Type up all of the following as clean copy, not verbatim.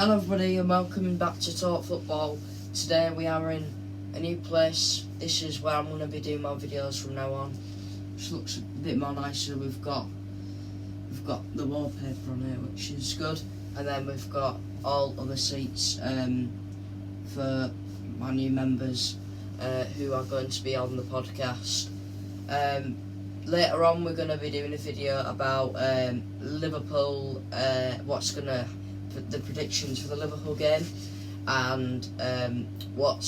Hello everybody and welcome back to Talk Football. Today we are in a new place. This is where I'm going to be doing my videos from now on. Which looks a bit more nicer. We've got the wallpaper on here, which is good, and then we've got all other seats for my new members who are going to be on the podcast. Later on we're going to be doing a video about Liverpool, the predictions for the Liverpool game, and what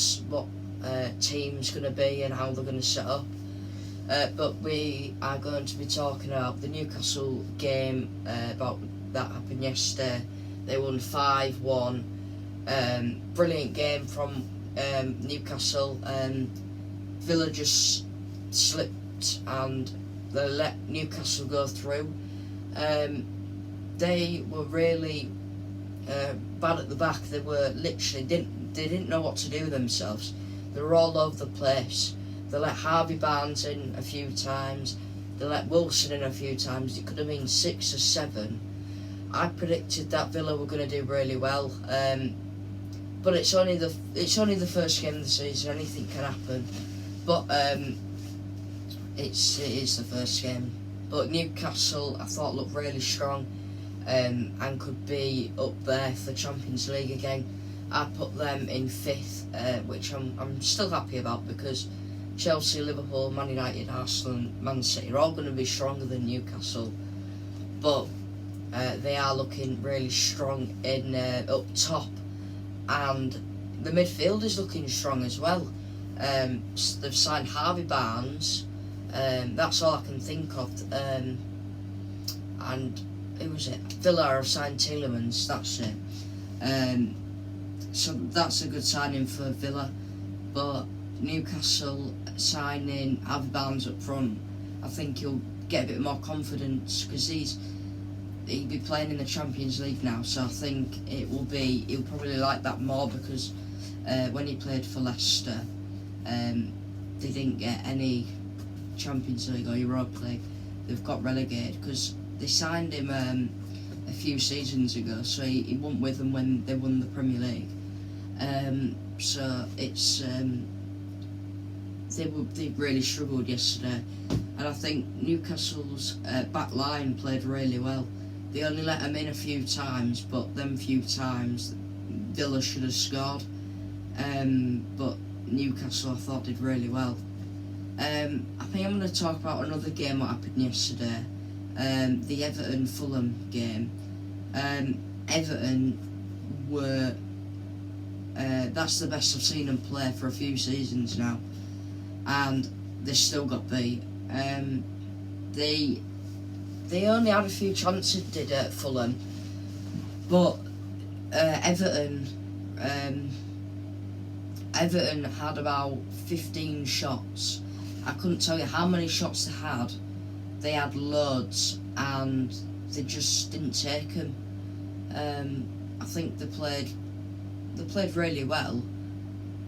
team's going to be and how they're going to set up. But we are going to be talking about the Newcastle game about that happened yesterday. They won 5-1. Brilliant game from Newcastle. Villa just slipped and they let Newcastle go through. They were really bad at the back. They were literally didn't know what to do with themselves. They were all over the place. They let Harvey Barnes in a few times. They let Wilson in a few times. It could have been 6 or 7. I predicted that Villa were going to do really well, but it's only the first game of the season. Anything can happen, but it is the first game. But Newcastle, I thought, looked really strong, and could be up there for Champions League again. I put them in 5th, which I'm still happy about, because Chelsea, Liverpool, Man United, Aston and Man City are all going to be stronger than Newcastle, but they are looking really strong in up top, and the midfield is looking strong as well. They've signed Harvey Barnes, that's all I can think of, and who was it? Villa have signed Tielemans, that's it. So that's a good signing for Villa, but Newcastle signing Harvey Barnes up front, I think he'll get a bit more confidence, because he'll be playing in the Champions League now, so I think he'll probably like that more, because when he played for Leicester, they didn't get any Champions League or Europa League. They've got relegated because they signed him a few seasons ago, so he wasn't with them when they won the Premier League. So it's they really struggled yesterday, and I think Newcastle's back line played really well. They only let them in a few times, but them few times Villa should have scored. But Newcastle, I thought, did really well. I think I'm going to talk about another game that happened yesterday, the Everton Fulham game. Everton were that's the best I've seen them play for a few seasons now, and they still got beat. They only had a few chances, did at Fulham, but Everton had about 15 shots. I couldn't tell you how many shots they had. They had loads, and they just didn't take them. I think they played really well,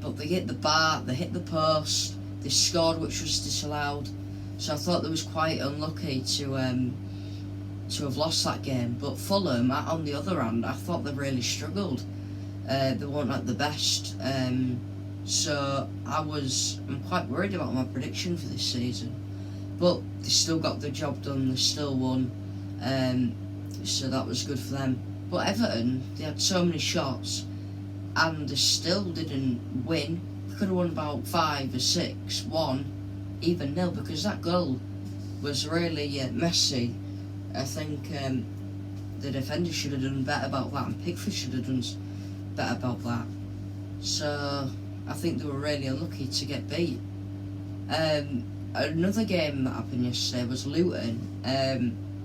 but they hit the bar, they hit the post, they scored, which was disallowed. So I thought they was quite unlucky to have lost that game. But Fulham, on the other hand, I thought they really struggled. They weren't at the best. So I'm quite worried about my prediction for this season. But they still got the job done, they still won. So that was good for them. But Everton, they had so many shots, and they still didn't win. They could have won about 5 or 6, 1, even nil, because that goal was really messy. I think the defender should have done better about that, and Pickford should have done better about that. So I think they were really unlucky to get beat. Another game that happened yesterday was Luton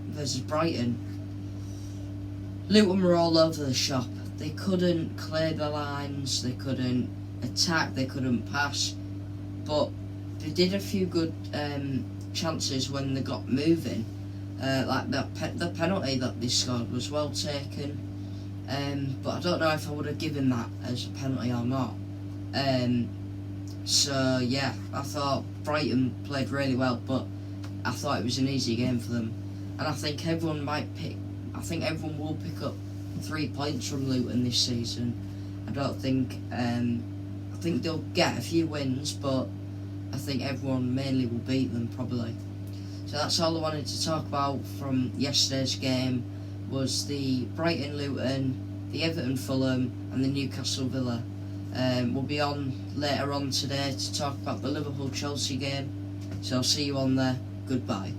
versus Brighton. Luton were all over the shop. They couldn't clear the lines, they couldn't attack, they couldn't pass, but they did a few good chances when they got moving. Like the penalty that they scored was well taken, but I don't know if I would have given that as a penalty or not. So yeah, I thought Brighton played really well, but I thought it was an easy game for them, and I think everyone will pick up 3 points from Luton this season. I don't think. I think they'll get a few wins, but I think everyone mainly will beat them probably. So that's all I wanted to talk about from yesterday's game. Was the Brighton Luton, the Everton Fulham, and the Newcastle Villa. We'll be on later on today to talk about the Liverpool Chelsea game. So I'll see you on there. Goodbye.